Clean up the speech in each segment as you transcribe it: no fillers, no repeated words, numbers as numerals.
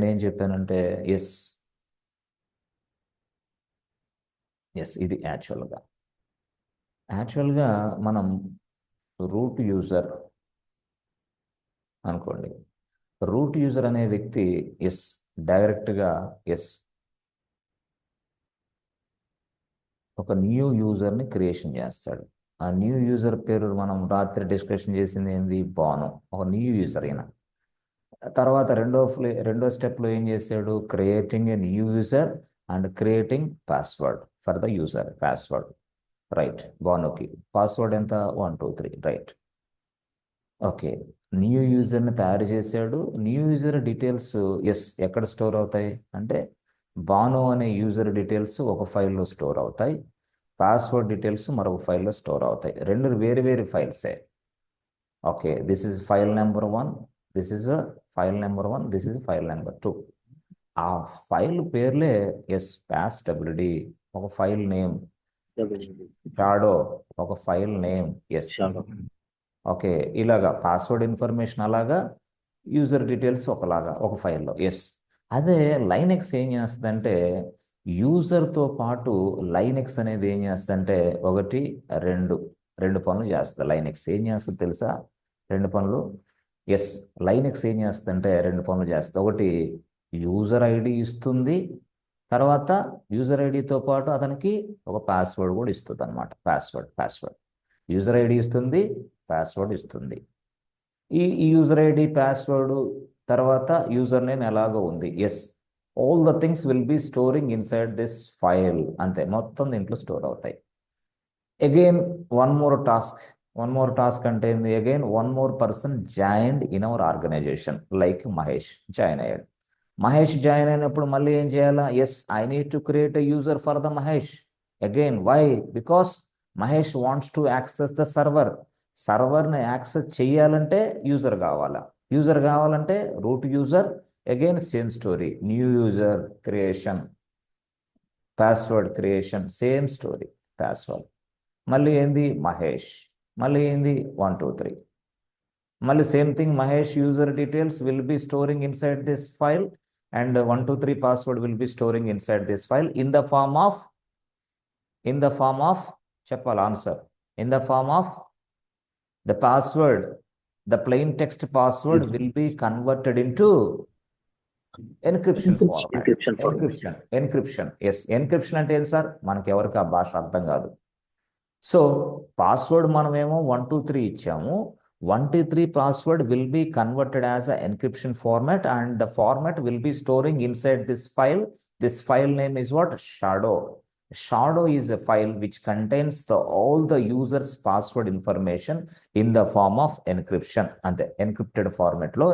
నేనేం చెప్పానంటే yes yes ఇది యాక్చువల్గా మనం రూట్ యూజర్ అనుకోండి. రూట్ యూజర్ అనే వ్యక్తి ఎస్ డైరెక్ట్గా ఎస్ ఒక న్యూ యూజర్ని క్రియేషన్ చేస్తాడు. ఆ న్యూ యూజర్ పేరు మనం రాత్రి డిస్కషన్ చేసింది ఏంది, బాను. ఒక న్యూ యూజర్ అయినా తర్వాత రెండో స్టెప్లో ఏం చేశాడు, creating a new user and creating password for the user. Password right, బానుకి పాస్వర్డ్ ఎంత 123 రైట్. ఓకే, న్యూ యూజర్ని తయారు చేశాడు. న్యూ యూజర్ డీటెయిల్స్ ఎస్ ఎక్కడ స్టోర్ అవుతాయి అంటే బాను అనే యూజర్ డీటెయిల్స్ ఒక ఫైల్లో స్టోర్ అవుతాయి, పాస్వర్డ్ డీటెయిల్స్ మరొక ఫైల్లో స్టోర్ అవుతాయి. రెండు వేరు వేరు ఫైల్సే. Okay, this is file number 1, this is file number 1, this is file number 2. ఆ ఫైల్ పేర్లే ఎస్ పాస్ డబ్ల్యూడి ఒక ఫైల్ నేమ్, షాడో ఒక ఫైల్ నేమ్ ఎస్. ఓకే, ఇలాగా పాస్వర్డ్ ఇన్ఫర్మేషన్ అలాగా, యూజర్ డీటెయిల్స్ ఒకలాగా ఒక ఫైల్లో ఎస్. అదే లైనెక్స్ ఏం చేస్తుందంటే యూజర్తో పాటు లైనెక్స్ అనేది ఏం చేస్తుందంటే ఒకటి రెండు రెండు పనులు చేస్తుంది. లైనెక్స్ ఏం చేస్తుంది తెలుసా, రెండు పనులు. ఎస్, లైనెక్స్ ఏం చేస్తుందంటే రెండు పనులు చేస్తుంది. ఒకటి యూజర్ ఐడి ఇస్తుంది, తర్వాత యూజర్ ఐడితో పాటు అతనికి ఒక పాస్వర్డ్ కూడా ఇస్తుంది అనమాట. పాస్వర్డ్ యూజర్ ఐడి ఇస్తుంది, పాస్వర్డ్ ఇస్తుంది. ఈ యూజర్ ఐడి పాస్వర్డ్ తర్వాత యూజర్ నేమ్ ఎలాగో ఉంది yes. All the things will be storing inside this file. అంతే, మొత్తం దీంట్లో స్టోర్ అవుతాయి. అగైన్ వన్ మోర్ టాస్క్ అంటే ఏంది, again one more person joined in our organisation like Mahesh join అయ్యాడు. మహేష్ జాయిన్ అయినప్పుడు మళ్ళీ ఏం చేయాలా, yes I need to create a user for the Mahesh. Again why, because Mahesh wants to access the సర్వర్ని access చేయాలంటే user కావాలా. యూజర్ కావాలంటే root user. Again same story, new user creation, password creation, same story. Password మళ్ళీ ఏంది మహేష్, మళ్ళీ ఏంది 123. మళ్ళీ same thing, Mahesh user details will be storing inside this file and 123 password will be storing inside this file in the form of చెప్పాలి answer, in the form of the password, the plain text password will be converted into encryption format. Encryption. Yes, encryption అంటే ఏంటి sir, మనకి ఎవరికి ఆ భాష అర్థం కాదు. So password మనమేమో 123 ఇచ్చాము. 123 password will be converted as a encryption format and the format will be storing inside this file. This file name is what, shadow. Shadow is a file which contains all the user's password information in the form of encryption. And the encrypted format lo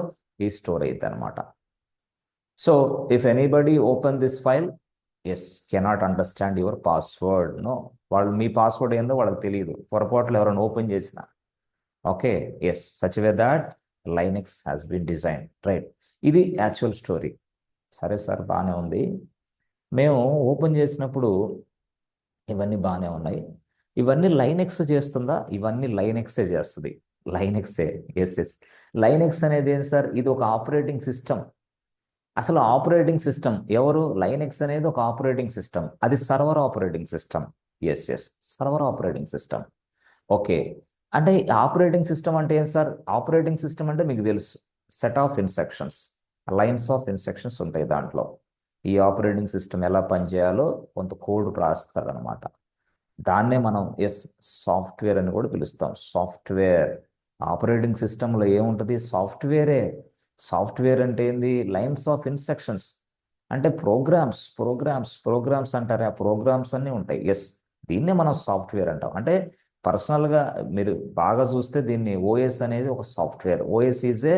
is store ayitadi anamata. So if anybody open this file, yes, cannot understand your password. No, వాళ్ళు మీ password ఏందో వాళ్ళకి తెలియదు, పొరపాట్లు ఎవరైనా open చేసిన. Okay, yes, such way that Linux has been design right. ఇది actual story. సరే sir, బాగానే ఉంది. మేము ఓపెన్ చేసినప్పుడు ఇవన్నీ బాగానే ఉన్నాయి. ఇవన్నీ లైనెక్స్ చేస్తుందా, ఇవన్నీ లైనెక్సే చేస్తుంది. లైనెక్సే, ఎస్. లైనెక్స్ అనేది ఏంటి సార్, ఇది ఒక ఆపరేటింగ్ సిస్టమ్. అసలు ఆపరేటింగ్ సిస్టమ్ ఎవరు, లైనెక్స్ అనేది ఒక ఆపరేటింగ్ సిస్టమ్. అది server operating system. Yes, server operating system. Okay, అంటే ఆపరేటింగ్ సిస్టమ్ అంటే ఏంటి సార్, ఆపరేటింగ్ సిస్టమ్ అంటే మీకు తెలుసు, set of instructions, lines of instructions ఉంటాయి దాంట్లో. ఈ ఆపరేటింగ్ సిస్టమ్ ఎలా పనిచేయాలో కొంత కోడ్ రాస్తారనమాట. దాన్నే మనం ఎస్ సాఫ్ట్వేర్ అని కూడా పిలుస్తాం. సాఫ్ట్వేర్ ఆపరేటింగ్ సిస్టంలో ఏముంటుంది, సాఫ్ట్వేరే. సాఫ్ట్వేర్ అంటే ఏంది, లైన్స్ ఆఫ్ ఇన్స్ట్రక్షన్స్ అంటే ప్రోగ్రామ్స్ అంటారు. ఆ ప్రోగ్రామ్స్ అన్నీ ఉంటాయి. ఎస్, దీన్నే మనం సాఫ్ట్వేర్ అంటాం. అంటే పర్సనల్గా మీరు బాగా చూస్తే దీన్ని ఓఎస్ అనేది ఒక software. OS is a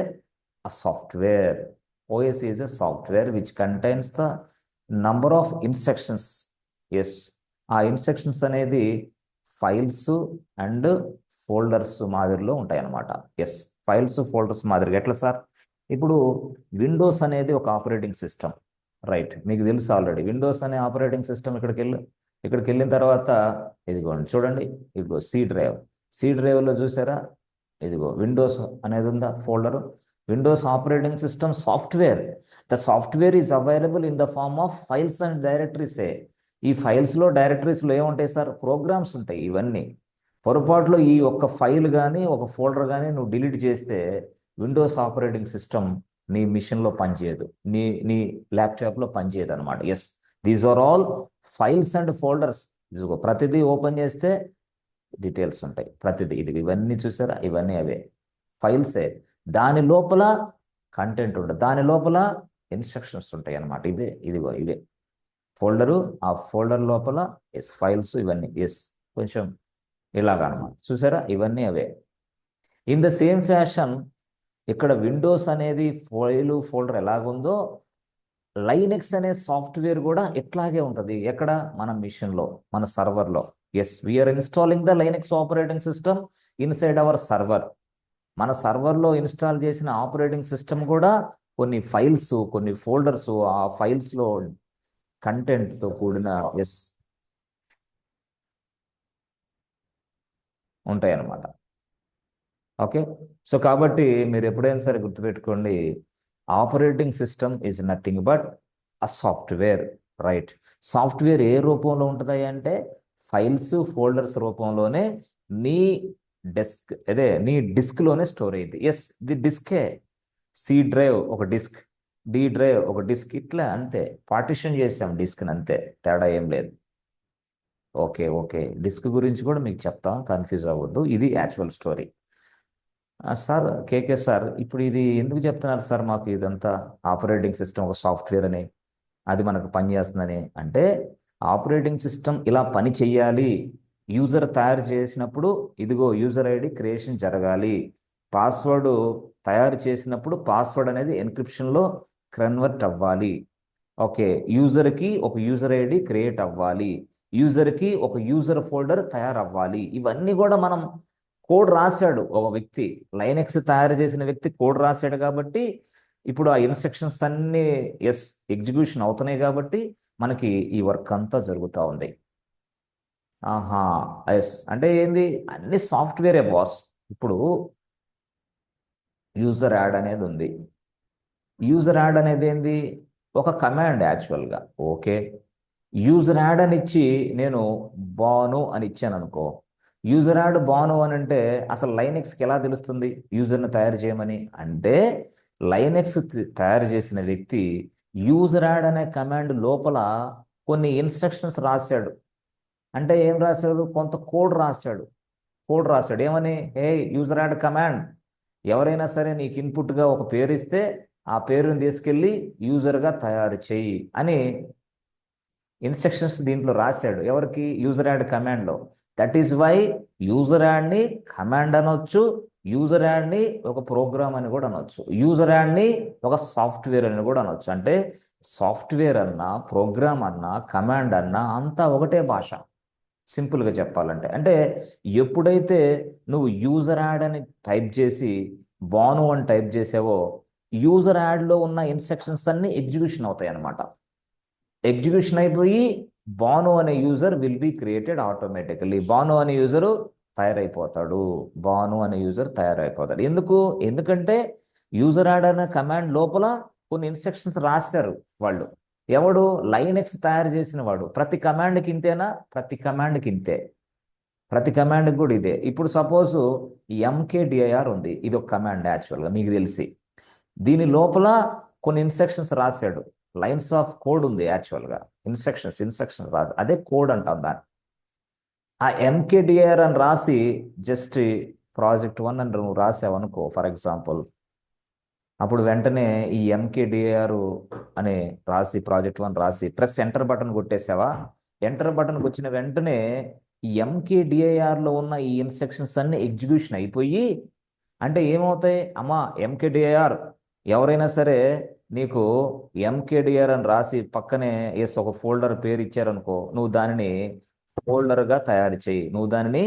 software. OS is a software which contains the number of instructions. Yes, ఆ ఇన్స్ట్రక్షన్స్ అనేది ఫైల్స్ అండ్ ఫోల్డర్స్ మాదిరిలో ఉంటాయి అన్నమాట. ఎస్, ఫైల్స్ ఫోల్డర్స్ మాదిరిగా. ఎట్లా సార్, ఇప్పుడు విండోస్ అనేది ఒక ఆపరేటింగ్ సిస్టమ్ రైట్, మీకు తెలుసు ఆల్రెడీ. విండోస్ అనే ఆపరేటింగ్ సిస్టమ్ ఇక్కడికి వెళ్ళిన తర్వాత ఇదిగోండి చూడండి, ఇదిగో సి డ్రైవ్లో చూసారా, ఇదిగో విండోస్ అనేది ఉందా folder. Windows operating system software. The software is available in the form of files and డైరెక్టరీసే. ఈ ఫైల్స్లో డైరెక్టరీస్లో ఏముంటాయి సార్? ప్రోగ్రామ్స్ ఉంటాయి. ఇవన్నీ పొరపాటులో ఈ ఒక్క ఫైల్ కానీ ఒక ఫోల్డర్ కానీ నువ్వు డిలీట్ చేస్తే విండోస్ ఆపరేటింగ్ సిస్టమ్ నీ మిషన్లో పనిచేయదు, నీ నీ ల్యాప్టాప్లో పనిచేయదు అనమాట. Yes, these are all files and folders. ఇదిగో ప్రతిదీ ఓపెన్ చేస్తే డీటెయిల్స్ ఉంటాయి. ప్రతిదీ ఇవన్నీ చూసారా? ఇవన్నీ అవే ఫైల్సే. దాని లోపల కంటెంట్ ఉంటుంది, దాని లోపల ఇన్స్ట్రక్షన్స్ ఉంటాయి అన్నమాట. ఇవే ఫోల్డరు. ఆ ఫోల్డర్ లోపల ఎస్ ఫైల్స్ ఇవన్నీ. ఎస్, కొంచెం ఇలాగా అనమాట. చూసారా? ఇవన్నీ అవే. ఇన్ ద సేమ్ ఫ్యాషన్ ఇక్కడ విండోస్ అనేది ఫోల్డర్ ఎలాగుందో లైనెక్స్ అనే సాఫ్ట్వేర్ కూడా ఇట్లాగే ఉంటుంది. ఎక్కడ? మన మిషన్లో, మన సర్వర్లో. Yes, we're installing the Linux operating system inside our server. మన సర్వర్లో ఇన్స్టాల్ చేసిన ఆపరేటింగ్ సిస్టమ్ కూడా కొన్ని ఫైల్స్, కొన్ని ఫోల్డర్స్, ఆ ఫైల్స్లో కంటెంట్తో కూడిన ఎస్ ఉంటాయి అన్నమాట. ఓకే, సో కాబట్టి మీరు ఎప్పుడైనా సరే గుర్తుపెట్టుకోండి, operating system is nothing but a software. Right? Software ఏ రూపంలో ఉంటుంది అంటే ఫైల్స్, ఫోల్డర్స్ రూపంలోనే నీ నీ డిస్క్లోనే స్టోర్ అయ్యింది. ఎస్, ది డిస్కే. సి డ్రైవ్ ఒక డిస్క్, డి డ్రైవ్ ఒక డిస్క్, ఇట్లా అంతే పార్టిషన్ చేసాం డిస్క్ని, అంతే, తేడా ఏం లేదు. ఓకే ఓకే, డిస్క్ గురించి కూడా మీకు చెప్తాం, కన్ఫ్యూజ్ అవ్వద్దు. ఇది యాక్చువల్ స్టోరీ. సార్ కేకే సార్, ఇప్పుడు ఇది ఎందుకు చెప్తున్నారు సార్ మాకు ఇదంతా? ఆపరేటింగ్ సిస్టమ్ ఒక సాఫ్ట్వేర్ అని, అది మనకు పనిచేస్తుందని. అంటే ఆపరేటింగ్ సిస్టమ్ ఇలా పని చెయ్యాలి. యూజర్ తయారు చేసినప్పుడు ఇదిగో యూజర్ ఐడి క్రియేషన్ జరగాలి. పాస్వర్డ్ తయారు చేసినప్పుడు పాస్వర్డ్ అనేది ఎన్క్రిప్షన్లో కన్వర్ట్ అవ్వాలి. ఓకే, యూజర్కి ఒక యూజర్ ఐడి క్రియేట్ అవ్వాలి, యూజర్కి ఒక యూజర్ ఫోల్డర్ తయారవ్వాలి. ఇవన్నీ కూడా మనం కోడ్ రాశాడు ఒక వ్యక్తి, లైనెక్స్ తయారు చేసిన వ్యక్తి కోడ్ రాశాడు కాబట్టి ఇప్పుడు ఆ ఇన్స్ట్రక్షన్స్ అన్నీ ఎస్ ఎగ్జిక్యూషన్ అవుతున్నాయి కాబట్టి మనకి ఈ వర్క్ అంతా జరుగుతూ ఉంది. ఆహా, ఎస్ అంటే ఏంది? అన్ని సాఫ్ట్వేరే బాస్. ఇప్పుడు యూజర్ యాడ్ అనేది ఉంది. యూజర్ యాడ్ అనేది ఏంది? ఒక కమాండ్ యాక్చువల్గా. ఓకే, యూజర్ యాడ్ అని ఇచ్చి నేను బాను అని ఇచ్చాను అనుకో, యూజర్ యాడ్ బాను అని అంటే అసలు లైనెక్స్కి ఎలా తెలుస్తుంది యూజర్ని తయారు చేయమని? అంటే లైనెక్స్ తయారు చేసిన వ్యక్తి యూజర్ యాడ్ అనే కమాండ్ లోపల కొన్ని ఇన్స్ట్రక్షన్స్ రాశాడు. అంటే ఏం రాశాడు? కొంత కోడ్ రాశాడు. ఏమని? హే యూజర్ యాడ్ కమాండ్, ఎవరైనా సరే నీకు ఇన్పుట్గా ఒక పేరు ఇస్తే ఆ పేరుని తీసుకెళ్ళి యూజర్గా తయారు చెయ్యి అని ఇన్స్ట్రక్షన్స్ దీంట్లో రాశాడు. ఎవరికి? యూజర్ యాడ్ కమాండ్లో. దట్ ఈస్ వై యూజర్ యాడ్ని కమాండ్ అనొచ్చు, యూజర్ యాడ్ని ఒక ప్రోగ్రామ్ అని కూడా అనొచ్చు, యూజర్ యాడ్ని ఒక సాఫ్ట్వేర్ అని కూడా అనొచ్చు. అంటే సాఫ్ట్వేర్ అన్నా, ప్రోగ్రామ్ అన్నా, కమాండ్ అన్నా అంతా ఒకటే భాష. సింపుల్గా చెప్పాలంటే, అంటే ఎప్పుడైతే నువ్వు యూజర్ యాడ్ అని టైప్ చేసి బాను అని టైప్ చేసావో యూజర్ యాడ్లో ఉన్న ఇన్స్ట్రక్షన్స్ అన్నీ ఎగ్జిక్యూషన్ అవుతాయి అన్నమాట. ఎగ్జిక్యూషన్ అయిపోయి బాను అనే user will be created automatically. Banu అనే యూజరు తయారైపోతాడు. బాను అనే యూజర్ తయారైపోతాడు. ఎందుకంటే యూజర్ యాడ్ అనే కమాండ్ లోపల కొన్ని ఇన్స్ట్రక్షన్స్ రాశారు వాళ్ళు. ఎవడు? లైనెక్స్ తయారు చేసిన వాడు. ప్రతి కమాండ్కి ఇంతేనా? ప్రతి కమాండ్కి ఇంతే, ప్రతి కమాండ్కి కూడా ఇదే. ఇప్పుడు సపోజ్ ఎంకేడిఐఆర్ ఉంది, ఇది ఒక కమాండ్ యాక్చువల్గా మీకు తెలిసి. దీని లోపల కొన్ని ఇన్స్ట్రక్షన్స్ రాశాడు, లైన్స్ ఆఫ్ కోడ్ ఉంది యాక్చువల్గా. ఇన్స్ట్రక్షన్స్ రాసి అదే కోడ్ అంటాం దాన్ని. ఆ ఎంకేడిఆర్ అని రాసి జస్ట్ project1 అని నువ్వు రాసావు అనుకో ఫర్ ఎగ్జాంపుల్, అప్పుడు వెంటనే ఈ ఎంకేడిఆర్ అని రాసి project1 రాసి ప్రెస్ ఎంటర్ బటన్ కొట్టేసావా, ఎంటర్ బటన్ వచ్చిన వెంటనే ఈ ఎంకేడిఐఆర్లో ఉన్న ఈ ఇన్స్ట్రక్షన్స్ అన్ని ఎగ్జిక్యూషన్ అయిపోయి, అంటే ఏమవుతాయి అమ్మా? ఎంకేడిఐఆర్ ఎవరైనా సరే నీకు ఎంకేడిఆర్ అని రాసి పక్కనే ఒక ఫోల్డర్ పేరు ఇచ్చారనుకో, నువ్వు దానిని ఫోల్డర్గా తయారు చేయి, నువ్వు దానిని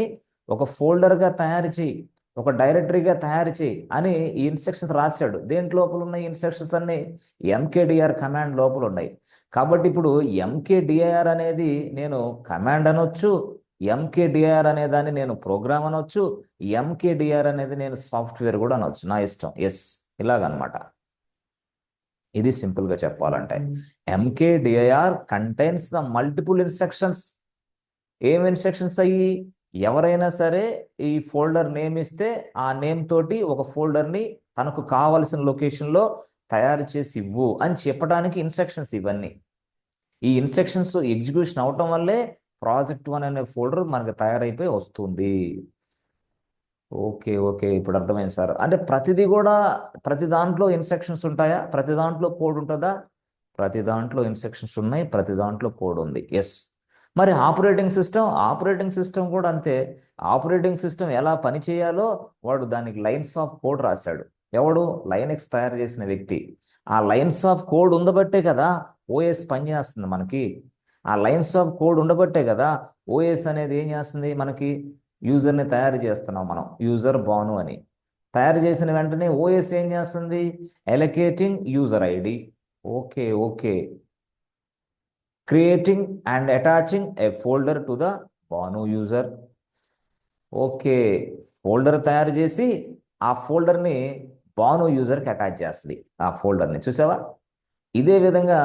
ఒక ఫోల్డర్గా తయారు చేయి, ఒక డైరెక్టరీగా తయారు చేయి అని ఈ ఇన్స్ట్రక్షన్స్ రాశాడు. దేంట్ లోపల ఉన్న ఇన్స్ట్రక్షన్స్ అన్ని ఎంకేడిఆర్ కమాండ్ లోపల ఉన్నాయి. కాబట్టి ఇప్పుడు ఎంకేడిఆర్ అనేది నేను కమాండ్ అనొచ్చు, ఎంకేడిఆర్ అనే దాన్ని నేను ప్రోగ్రామ్ అనొచ్చు, ఎంకేడిఆర్ అనేది నేను సాఫ్ట్వేర్ కూడా అనొచ్చు, నా ఇష్టం. ఎస్, ఇలాగనమాట. ఇది సింపుల్గా చెప్పాలంటే mkdir contains the multiple instructions. ఏం ఇన్స్ట్రక్షన్స్ అయ్యి? ఎవరైనా సరే ఈ ఫోల్డర్ నేమ్ ఇస్తే ఆ నేమ్ తోటి ఒక ఫోల్డర్ని తనకు కావలసిన లొకేషన్లో తయారు చేసి ఇవ్వు అని చెప్పడానికి ఇన్స్ట్రక్షన్స్ ఇవన్నీ. ఈ ఇన్స్ట్రక్షన్స్ ఎగ్జిక్యూషన్ అవటం వల్లే ప్రాజెక్ట్ 1 అనే ఫోల్డర్ మనకు తయారైపోయి వస్తుంది. ఓకే ఓకే, ఇప్పుడు అర్థమైంది సార్. అంటే ప్రతిదీ కూడా ప్రతి దాంట్లో ఇన్స్ట్రక్షన్స్ ఉంటాయా? ప్రతి దాంట్లో కోడ్ ఉంటుందా? ప్రతి దాంట్లో ఇన్స్ట్రక్షన్స్ ఉన్నాయి, ప్రతి దాంట్లో కోడ్ ఉంది. ఎస్. మరి ఆపరేటింగ్ సిస్టమ్ కూడా అంతే. ఆపరేటింగ్ సిస్టమ్ ఎలా పని చేయాలో వాడు దానికి లైన్స్ ఆఫ్ కోడ్ రాశాడు. ఎవడు? లైనెక్స్ తయారు చేసిన వ్యక్తి. ఆ లైన్స్ ఆఫ్ కోడ్ ఉండబట్టే కదా ఓఎస్ పనిచేస్తుంది మనకి. ఆ లైన్స్ ఆఫ్ కోడ్ ఉండబట్టే కదా ఓఎస్ అనేది ఏం చేస్తుంది మనకి? యూజర్ని తయారు చేస్తున్నాం మనం, యూజర్ భాను అని. తయారు చేసిన వెంటనే ఓఎస్ ఏం చేస్తుంది? Allocating user ID. Okay okay. Creating and attaching a folder to the Bhanu user. Okay. Folder తయారు చేసి ఆ ఫోల్డర్ని భాను యూజర్కి అటాచ్ చేస్తుంది. ఆ ఫోల్డర్ని చూసావా? ఇదే విధంగా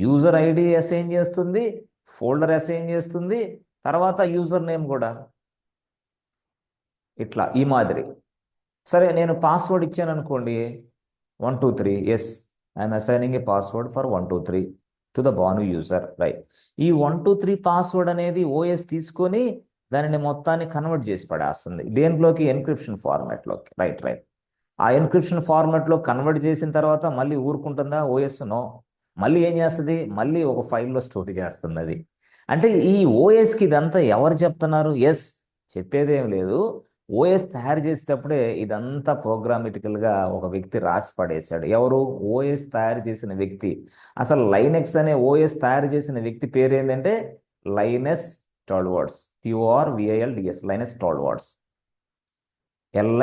యూజర్ ఐడి అసైన్ చేస్తుంది, ఫోల్డర్ అసైన్ చేస్తుంది, తర్వాత యూజర్ నేమ్ కూడా. ఇట్లా ఈ మాదిరి. సరే, నేను పాస్వర్డ్ ఇచ్చాను అనుకోండి, 123. Yes, I'm assigning a password for 123 to the Bhanu user. Right. ఈ 123 పాస్వర్డ్ అనేది ఓఎస్ తీసుకొని దానిని మొత్తాన్ని కన్వర్ట్ చేసి పడేస్తుంది. దేంట్లోకి? ఎన్క్రిప్షన్ ఫార్మాట్లోకి. Right right. ఆ ఎన్క్రిప్షన్ ఫార్మాట్లో కన్వర్ట్ చేసిన తర్వాత మళ్ళీ ఊరుకుంటుందా ఓఎస్? నో. మళ్ళీ ఏం చేస్తుంది? మళ్ళీ ఒక ఫైల్లో స్టోర్ చేస్తుంది అది. అంటే ఈ ఓఎస్కి ఇదంతా ఎవరు చెప్తున్నారు? ఎస్, చెప్పేదేం లేదు. ఓఎస్ తయారు చేసేటప్పుడే ఇదంతా ప్రోగ్రామటికల్గా ఒక వ్యక్తి రాసి పడేశాడు. ఎవరు? ఓఎస్ తయారు చేసిన వ్యక్తి. అసలు లైనెక్స్ అనే ఓఎస్ తయారు చేసిన వ్యక్తి పేరు ఏంటంటే లైనస్ టార్వాల్డ్స్. TORVALDS, లైనస్ టార్వాల్డ్స్. LINUS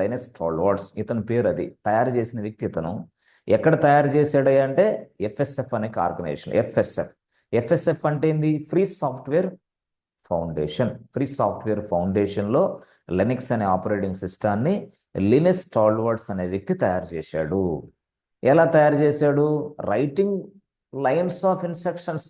లైనస్ టార్వాల్డ్స్. ఇతని పేరు అది. తయారు చేసిన వ్యక్తి ఇతను. ఎక్కడ తయారు చేశాడు అంటే FSF అనే ఆర్గనైజేషన్. FSF అంటే ఏంది? Free software foundation. Free software ఫౌండేషన్లో లెనిక్స్ అనే ఆపరేటింగ్ సిస్టాన్ని లినస్ టార్వాల్డ్స్ అనే వ్యక్తి తయారు చేశాడు. ఎలా తయారు చేశాడు? Writing lines of instructions.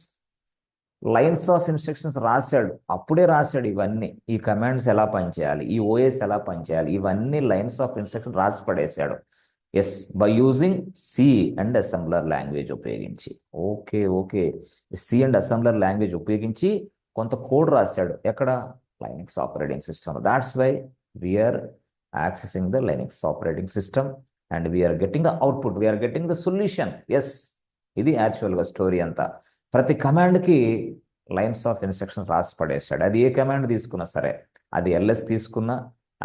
రాశాడు. అప్పుడే రాశాడు ఇవన్నీ. ఈ కమాండ్స్ ఎలా పనిచేయాలి, ఈ ఓఎస్ ఎలా పనిచేయాలి, ఇవన్నీ లైన్స్ ఆఫ్ ఇన్స్ట్రక్షన్ రాసి పడేశాడు. Yes, by using C and assembler language ఉపయోగించి. Okay okay. C and assembler language ఉపయోగించి కొంత కోడ్ రాశాడు. ఎక్కడ? Linux operating system. That's why we're accessing the Linux operating system and we're getting the output, we're getting the solution. Yes, ఇది యాక్చువల్గా story అంతా. ప్రతి కమాండ్కి lines of instructions రాసి పడేశాడు. అది ఏ కమాండ్ తీసుకున్నా సరే, అది LS తీసుకున్నా,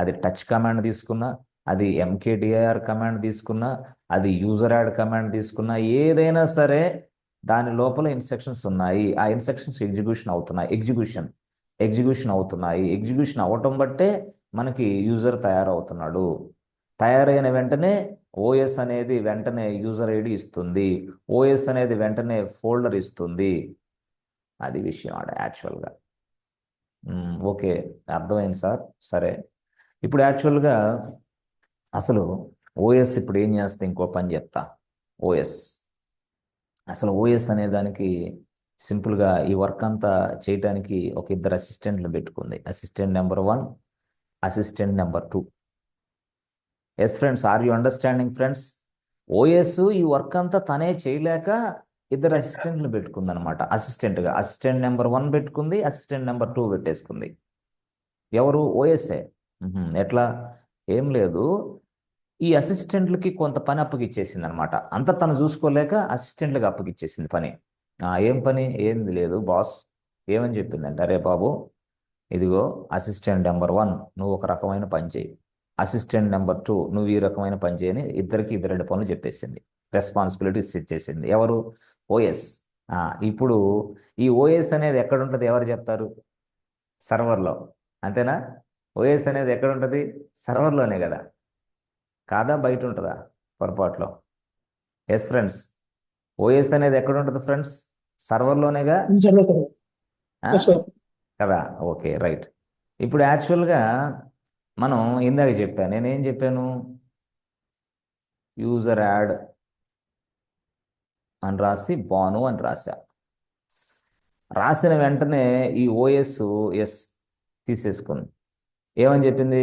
అది టచ్ కమాండ్ తీసుకున్నా, అది MKDIR కమాండ్ తీసుకున్నా, అది యూజర్ యాడ్ కమాండ్ తీసుకున్నా, ఏదైనా సరే దాని లోపల ఇన్స్ట్రక్షన్స్ ఉన్నాయి. ఆ ఇన్స్ట్రక్షన్స్ ఎగ్జిక్యూషన్ అవుతున్నాయి. ఎగ్జిక్యూషన్ అవ్వటం బట్టే మనకి యూజర్ తయారవుతున్నాడు. తయారైన వెంటనే ఓఎస్ అనేది వెంటనే యూజర్ ఐడి ఇస్తుంది, ఓఎస్ అనేది వెంటనే ఫోల్డర్ ఇస్తుంది. అది విషయం ఆడ యాక్చువల్గా. ఓకే, అర్థమైంది సార్. సరే, ఇప్పుడు యాక్చువల్గా అసలు ఓఎస్ ఇప్పుడు ఏం చేస్తే ఇంకో పని చెప్తా. అసలు ఓఎస్ అనే దానికి సింపుల్గా ఈ వర్క్ అంతా చేయడానికి ఒక ఇద్దరు అసిస్టెంట్లు పెట్టుకుంది. Assistant number 1, assistant number 2. Yes friends, are you understanding friends? OS ఈ వర్క్ అంతా తనే చేయలేక ఇద్దరు అసిస్టెంట్లు పెట్టుకుంది అనమాట. అసిస్టెంట్ నెంబర్ 1 పెట్టుకుంది, అసిస్టెంట్ నెంబర్ 2 పెట్టేసుకుంది. ఎవరు? ఓఎస్ఏ. ఎట్లా? ఏం లేదు, ఈ అసిస్టెంట్లకి కొంత పని అప్పగిచ్చేసింది అనమాట. అంతా తను చూసుకోలేక అసిస్టెంట్లకు అప్పగిచ్చేసింది పని. ఏం పని? ఏంది లేదు బాస్. ఏమని చెప్పిందంటే, అరే బాబు, ఇదిగో అసిస్టెంట్ నెంబర్ 1 నువ్వు ఒక రకమైన పని చేయి, అసిస్టెంట్ నెంబర్ 2 నువ్వు ఈ రకమైన పని చేయని ఇద్దరికి ఇద్దరు పనులు చెప్పేసింది. రెస్పాన్సిబిలిటీస్ ఇచ్చేసింది. ఎవరు? ఓఎస్. ఇప్పుడు ఈ ఓఎస్ అనేది ఎక్కడ ఉంటుంది? ఎవరు చెప్తారు? సర్వర్లో. అంతేనా? ఓఎస్ అనేది ఎక్కడ ఉంటుంది? సర్వర్లోనే కదా. కాదా? బయట ఉంటుందా పొరపాట్లో? ఎస్ ఫ్రెండ్స్, ఓఎస్ అనేది ఎక్కడ ఉంటుంది ఫ్రెండ్స్? సర్వర్లోనేగా కదా. Okay right. ఇప్పుడు యాక్చువల్గా మనం ఇందాక చెప్పాను, నేనేం చెప్పాను, యూజర్ యాడ్ అని రాసి బాను అని రాసా. రాసిన వెంటనే ఈ ఓఎస్ ఎస్ తీసేసుకుంది. ఏమని చెప్పింది,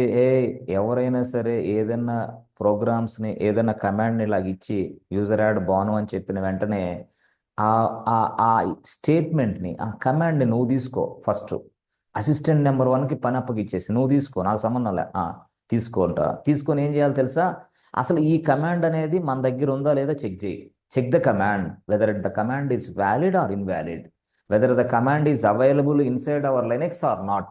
ఎవరైనా సరే ఏదైనా ప్రోగ్రామ్స్ని ఏదైనా కమాండ్ని ఇలాగ ఇచ్చి యూజర్ యాడ్ బాను అని చెప్పిన వెంటనే ఆ ఆ ఆ స్టేట్మెంట్ని, ఆ కమాండ్ని నువ్వు తీసుకో ఫస్ట్. అసిస్టెంట్ నెంబర్ వన్కి పని అప్పగిచ్చేసి నువ్వు తీసుకో, నాకు సంబంధం లే, తీసుకోంట. తీసుకొని ఏం చేయాలి తెలుసా, అసలు ఈ కమాండ్ అనేది మన దగ్గర ఉందా లేదా చెక్ చేయి. Check the command whether the command is valid or invalid, whether the command is available inside our Linux or not.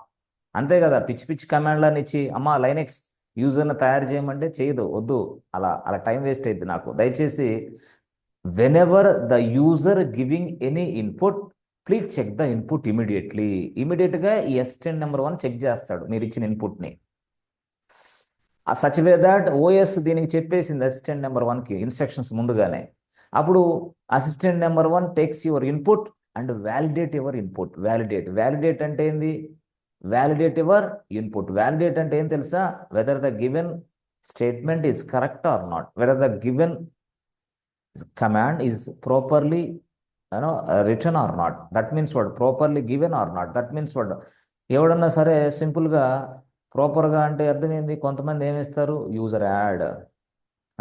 అంతే కదా, పిచ్చి పిచ్చి కమాండ్లను ఇచ్చి అమ్మా లైనెక్స్ యూజర్ని తయారు చేయమంటే చేయదు, వద్దు. అలా అలా టైం వేస్ట్ అయింది నాకు. దయచేసి whenever the user giving any input, please check the input immediately. ఇమీడియట్గా ఈ అసిస్టెంట్ నెంబర్ వన్ చెక్ చేస్తాడు మీరు ఇచ్చిన ఇన్పుట్ని. ఆ సచ్ వే దాట్ ఓఎస్ దీనికి చెప్పేసింది అసిస్టెంట్ నెంబర్ వన్కి ఇన్స్ట్రక్షన్స్ ముందుగానే. అప్పుడు assistant number one takes your input and validate your input. Validate అంటే ఏంది, వ్యాలిడేట్ యువర్ ఇన్పుట్. వ్యాలిడేట్ అంటే ఏం తెలుసా, whether the given statement is correct or not, whether the given command is properly return or not. That means what, properly given or not, that means what. ఎవడన్నా సరే సింపుల్గా ప్రాపర్గా అంటే అర్థమైంది. కొంతమంది ఏమిస్తారు, యూజర్ యాడ్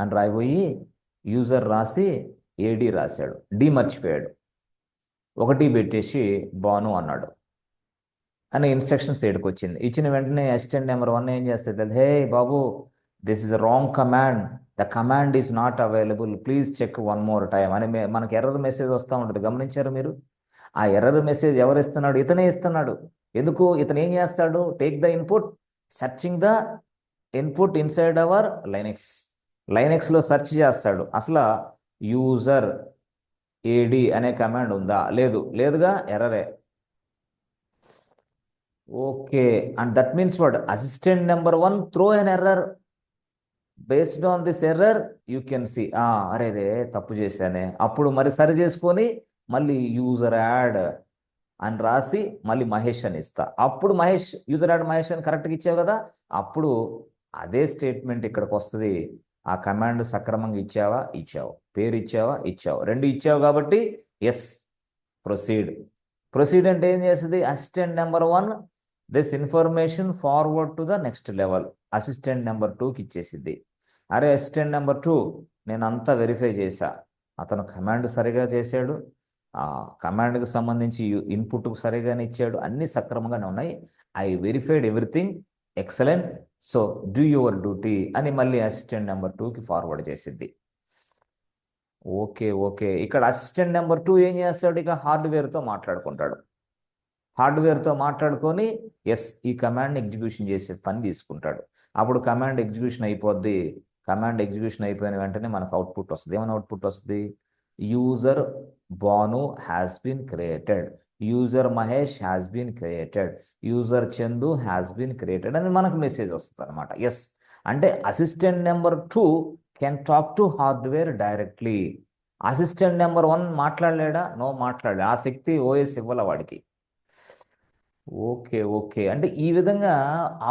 అని రాయిపోయి యూజర్ రాసి ఏడి రాశాడు, డి మర్చిపోయాడు, ఒకటి పెట్టేసి బాను అన్నాడు అనే ఇన్స్ట్రక్షన్స్ వచ్చింది. ఇచ్చిన వెంటనే అసిస్టెంట్ నెంబర్ వన్ ఏం చేస్తుంది, హే బాబు, this is wrong command, the command is not available, please check one more time అని మనకి ఎర్రర్ మెసేజ్ వస్తూ ఉంటుంది. గమనించారు మీరు? ఆ ఎర్రర్ మెసేజ్ ఎవరు ఇస్తున్నాడు, ఇతనే ఇస్తున్నాడు. ఎందుకు, ఇతను ఏం చేస్తాడు, take the input, searching the input inside our Linux. లైనెక్స్లో సెర్చ్ చేస్తాడు, అసలు యూజర్ ఏడి అనే కమాండ్ ఉందా, లేదుగా, ఎర్రరే. Okay, and that means what, assistant number one throw an error. Based on this error you can see, అరే రే తప్పు చేశానే, అప్పుడు మరి సరి చేసుకొని మళ్ళీ యూజర్ యాడ్ అని రాసి మళ్ళీ మహేష్ అని ఇస్తా. అప్పుడు మహేష్, యూజర్ యాడ్ మహేష్ అని కరెక్ట్గా ఇచ్చావు కదా, అప్పుడు అదే స్టేట్మెంట్ ఇక్కడికి వస్తుంది. ఆ కమాండ్ సక్రమంగా ఇచ్చావు, పేరు ఇచ్చావు, రెండు ఇచ్చావు కాబట్టి ఎస్, ప్రొసీడ్. ప్రొసీడ్ అంటే ఏం చేస్తుంది, assistant number one this information forward to the next level, assistant number టూకి ఇచ్చేసింది. అరే అసిస్టెంట్ నెంబర్ టూ, నేను అంతా వెరిఫై చేశా, అతను కమాండ్ సరిగా చేశాడు, ఆ కమాండ్కి సంబంధించి ఇన్పుట్కు సరిగానే ఇచ్చాడు, అన్నీ సక్రమంగానే ఉన్నాయి, I verified everything, excellent, so do your duty అని మళ్ళీ అసిస్టెంట్ నెంబర్ టూకి ఫార్వర్డ్ చేసింది. ఓకే, ఇక్కడ అసిస్టెంట్ నెంబర్ టూ ఏం చేస్తాడు, ఇక హార్డ్వేర్తో మాట్లాడుకుంటాడు. హార్డ్వేర్తో మాట్లాడుకొని ఎస్, ఈ కమాండ్ని ఎగ్జిక్యూషన్ చేసే పని తీసుకుంటాడు. అప్పుడు కమాండ్ ఎగ్జిక్యూషన్ అయిపోద్ది. కమాండ్ ఎగ్జిక్యూషన్ అయిపోయిన వెంటనే మనకు అవుట్పుట్ వస్తుంది. ఏమైనా అవుట్పుట్ వస్తుంది, user Banu has been created, user Mahesh has been created, user Chandu has been created అని మనకు మెసేజ్ వస్తుంది అనమాట. ఎస్ అంటే assistant number two can talk to hardware directly. Assistant number one మాట్లాడలేడా, మాట్లాడలే, ఆ శక్తి ఓఎస్ ఇవ్వాల వాడికి. ఓకే, అంటే ఈ విధంగా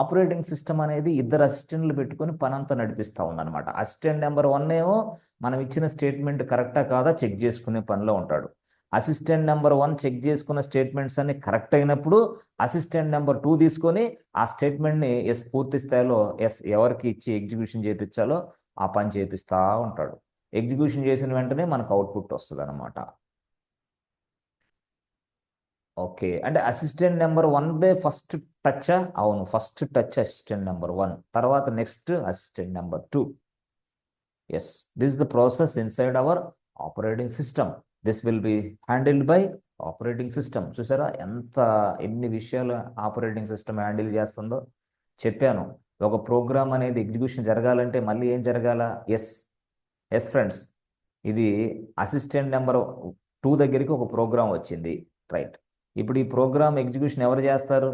ఆపరేటింగ్ సిస్టమ్ అనేది ఇద్దరు అసిస్టెంట్లు పెట్టుకొని పనంతా నడిపిస్తూ ఉందన్నమాట. అసిస్టెంట్ నెంబర్ వన్ ఏమో మనం ఇచ్చిన స్టేట్మెంట్ కరెక్టా కాదా చెక్ చేసుకునే పనిలో ఉంటాడు. అసిస్టెంట్ నెంబర్ వన్ చెక్ చేసుకున్న స్టేట్మెంట్స్ అన్ని కరెక్ట్ అయినప్పుడు అసిస్టెంట్ నెంబర్ టూ తీసుకొని ఆ స్టేట్మెంట్ని పూర్తి స్థాయిలో ఎవరికి ఇచ్చి ఎగ్జిక్యూషన్ చేయించాలో ఆ పని చేపిస్తూ ఉంటాడు. ఎగ్జిక్యూషన్ చేసిన వెంటనే మనకు అవుట్పుట్ వస్తుంది అనమాట. ఓకే, అంటే assistant number one they first touch, అవును first touch assistant number one, తర్వాత next assistant number two. Yes, this the process inside our operating system, this will be handled by operating system. చూసారా ఎన్ని విషయాలు operating system handle చేస్తుందో చెప్పాను. ఒక programme అనేది execution జరగాలంటే మళ్ళీ ఏం జరగాల, ఎస్ ఫ్రెండ్స్, ఇది అసిస్టెంట్ నెంబర్ టూ దగ్గరికి ఒక ప్రోగ్రామ్ వచ్చింది, రైట్. ఇప్పుడు ఈ ప్రోగ్రామ్ ఎగ్జిక్యూషన్ ఎవరు చేస్తారు,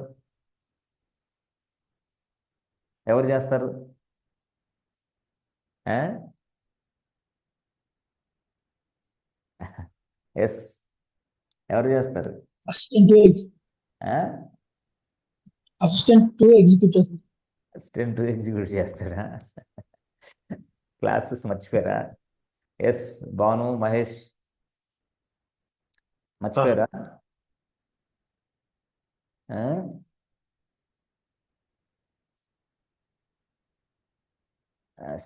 ఎస్, ఎవరు చేస్తారు, assistant to executor. Assistant execute చేస్తాడా? క్లాసెస్ మర్చిపోయారా? ఎస్, భాను, మహేష్ సార్ మర్చిపోయారా? ఆ?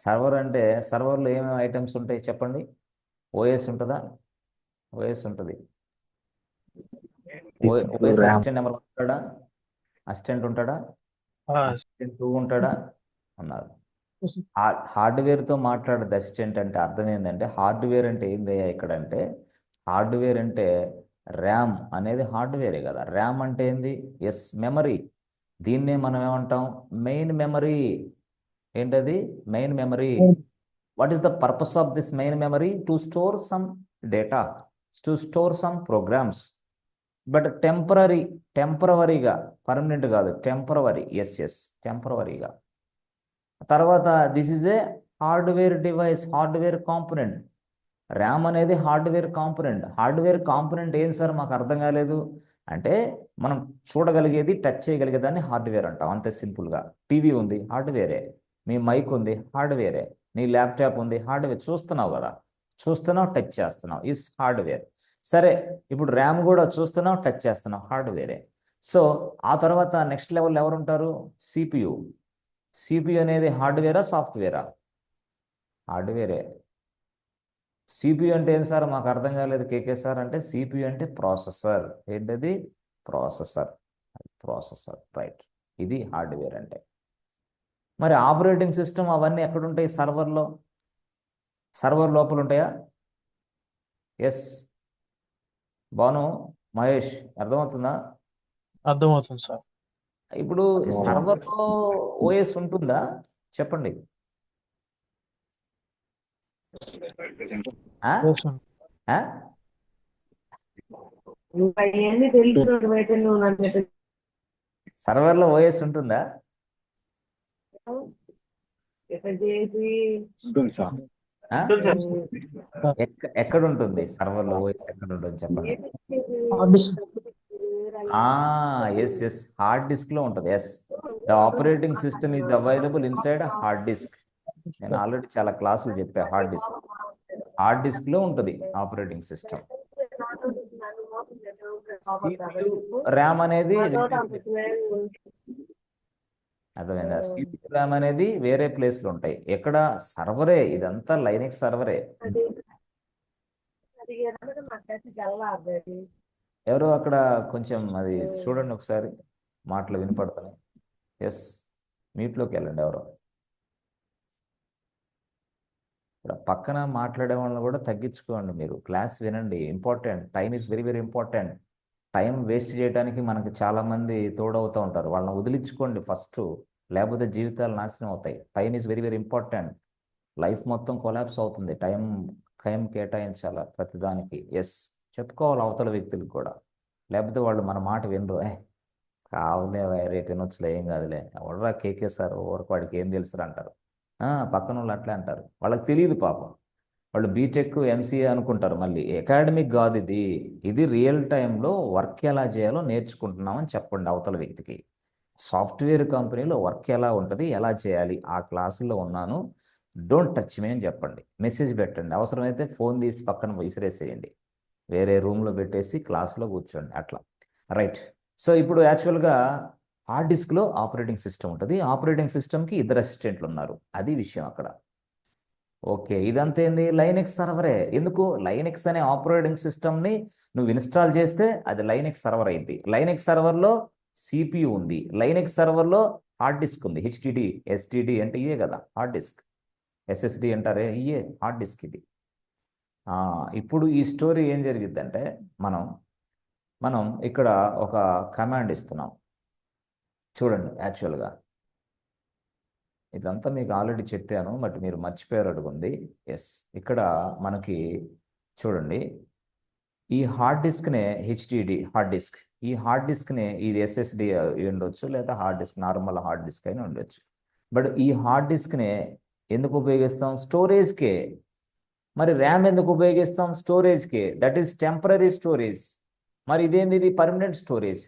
సర్వర్ అంటే సర్వర్లో ఏమేమి ఐటమ్స్ ఉంటాయి చెప్పండి. ఓఎస్ ఉంటుందా? ఓఎస్ ఉంటుంది. CPU, OS RAM. Assistant number ఉంటాడా? అసిస్టెంట్ ఉంటాడా? అసిస్టెంట్ 2 ఉంటాడా? ఉన్నారు. హార్డ్వేర్తో మాట్లాడేది అసిస్టెంట్ అంటే అర్థం ఏంటంటే, హార్డ్వేర్ అంటే ఏందయ్యా ఇక్కడ అంటే, హార్డ్వేర్ అంటే ర్యామ్ అనేది హార్డ్వేరే కదా. ర్యామ్ అంటే ఏంది? Yes, memory. దీన్నే మనం ఏమంటాం? Main memory. ఏంటది? Main memory. What is the purpose of this main memory? To store some data, to store some programs. But టెంపరవరీగా, పర్మనెంట్ కాదు, టెంపరవరీ. ఎస్ ఎస్, టెంపరవరీగా. తర్వాత this is a hardware device, hardware component. RAM అనేది hardware component. Hardware component ఏం sir మాకు అర్థం కాలేదు అంటే, మనం చూడగలిగేది, టచ్ చేయగలిగేదాన్ని హార్డ్వేర్ అంటాం, అంతే సింపుల్గా. టీవీ ఉంది, హార్డ్వేరే. మీ మైక్ ఉంది, హార్డ్వేరే. నీ ల్యాప్టాప్ ఉంది, హార్డ్వేర్. చూస్తున్నావు కదా, చూస్తున్నావు, టచ్ చేస్తున్నావు, ఇస్ హార్డ్వేర్. సరే, ఇప్పుడు ర్యామ్ కూడా చూస్తున్నావు, టచ్ చేస్తున్నావు, హార్డ్వేరే. సో ఆ తర్వాత నెక్స్ట్ లెవెల్ ఎవరు ఉంటారు? సిపియు. సిపియు అనేది హార్డ్వేరా, సాఫ్ట్వేరా? హార్డ్వేరే. సిపియు అంటే ఏం సార్ మాకు అర్థం కాలేదు కేకే సార్ అంటే, సిపియు అంటే ప్రాసెసర్. ఏంటది? ప్రాసెసర్. Processor, right. ఇది హార్డ్వేర్ అంటే. మరి ఆపరేటింగ్ సిస్టమ్ అవన్నీ ఎక్కడుంటాయి? సర్వర్లో. సర్వర్ లోపల ఉంటాయా? ఎస్. భాను, మహేష్, అర్థమవుతుందా? అర్థమవుతుంది సార్. ఇప్పుడు సర్వర్లో ఓఎస్ ఉంటుందా? చెప్పండి. ఆ? Yes, sir. ఆ? సర్వర్లో ఓఎస్ ఉంటుందా? ఉంటుంది సార్. ఆ? సార్, ఎక్కడ ఉంటుంది సర్వర్లో ఓఎస్? ఎక్కడ ఉంటుంది చెప్పండి. Hard disk. Yes yes, hard disk లో ఉంటుంది. Yes, the operating system is available inside hard disk. నేను ఆల్రెడీ చాలా క్లాసులు చెప్పా. హార్డ్ డిస్క్ లో ఉంటుంది ఆపరేటింగ్ సిస్టమ్. CPU, ర్యామ్ అనేది వేరే ప్లేస్. అర్థమైందా? CPU, ర్యామ్ అనేది వేరే ప్లేస్ లో ఉంటాయి. ఎక్కడ? సర్వరే. ఇదంతా లైనక్స్ సర్వరే. ఎవరు అక్కడ కొంచెం అది చూడండి ఒకసారి, మాటలు వినపడుతున్నాయి. ఎస్, మ్యూట్లోకి వెళ్ళండి ఎవరో. ఇక్కడ పక్కన మాట్లాడే వాళ్ళని కూడా తగ్గించుకోండి మీరు. క్లాస్ వినండి, important. Time is very very important. Time waste చేయడానికి మనకి చాలామంది తోడవుతూ ఉంటారు. వాళ్ళని వదిలించుకోండి ఫస్ట్, లేకపోతే జీవితాలు నాశనం అవుతాయి. Time is very very important. Life మొత్తం కొలాప్స్ అవుతుంది. టైం టైం కేటాయించాలి ప్రతిదానికి. ఎస్, చెప్పుకోవాలి అవతల వ్యక్తులకు కూడా, లేకపోతే వాళ్ళు మన మాట వినరు. కావులే, రేపు వినొచ్చులే, ఏం కాదులే, ఎవడరా కేకే సార్, ఓవరకు వాడికి ఏం తెలుసురా అంటారు. పక్కన వాళ్ళు అట్లే అంటారు. వాళ్ళకి తెలియదు పాపం. వాళ్ళు బీటెక్, ఎంసీఏ అనుకుంటారు. మళ్ళీ అకాడమిక్ కాదు ఇది. ఇది రియల్ టైంలో వర్క్ ఎలా చేయాలో నేర్చుకుంటున్నామని చెప్పండి అవతల వ్యక్తికి. సాఫ్ట్వేర్ కంపెనీలో వర్క్ ఎలా ఉంటుంది, ఎలా చేయాలి, ఆ క్లాసుల్లో ఉన్నాను, డోంట్ టచ్ మీ అని చెప్పండి. మెసేజ్ పెట్టండి. అవసరమైతే ఫోన్ తీసి పక్కన విసిరేసేయండి, వేరే రూమ్లో పెట్టేసి క్లాస్లో కూర్చోండి అట్లా. రైట్. సో ఇప్పుడు యాక్చువల్గా హార్డ్ డిస్క్లో ఆపరేటింగ్ సిస్టమ్ ఉంటుంది. ఆపరేటింగ్ సిస్టమ్కి ఇద్దరు అసిస్టెంట్లు ఉన్నారు. అది విషయం అక్కడ. ఓకే, ఇదంతా ఏంది? లైనెక్స్ సర్వరే. ఎందుకు? లైనెక్స్ అనే ఆపరేటింగ్ సిస్టమ్ని నువ్వు ఇన్స్టాల్ చేస్తే అది లైనెక్స్ సర్వర్ అయింది. లైనెక్స్ సర్వర్లో సిపియు ఉంది, లైనెక్స్ సర్వర్లో హార్డ్ డిస్క్ ఉంది. హెచ్డిడి, ఎస్టిడి అంటే ఇదే కదా హార్డ్ డిస్క్. ఎస్ఎస్డి అంటారే, ఇయే హార్డ్ డిస్క్ ఇది. ఇప్పుడు ఈ స్టోరీ ఏం జరిగిద్దంటే, మనం మనం ఇక్కడ ఒక కమాండ్ ఇస్తున్నాం. చూడండి, యాక్చువల్గా ఇదంతా మీకు ఆల్రెడీ చెప్పాను, బట్ మీరు మర్చిపోయారు అడుగుంది. ఎస్, ఇక్కడ మనకి చూడండి, ఈ హార్డ్ డిస్క్నే హెచ్డిడి హార్డ్ డిస్క్, ఈ హార్డ్ డిస్క్నే ఇది ఎస్ఎస్డి ఉండొచ్చు, లేదా hard disk, normal hard disc అయినా ఉండొచ్చు. బట్ ఈ హార్డ్ డిస్క్నే ఎందుకు ఉపయోగిస్తాం? స్టోరేజ్కే. మరి ర్యామ్ ఎందుకు ఉపయోగిస్తాం? స్టోరేజ్కే. That is temporary storage. మరి ఇదేంది? ఇది పర్మనెంట్ స్టోరేజ్.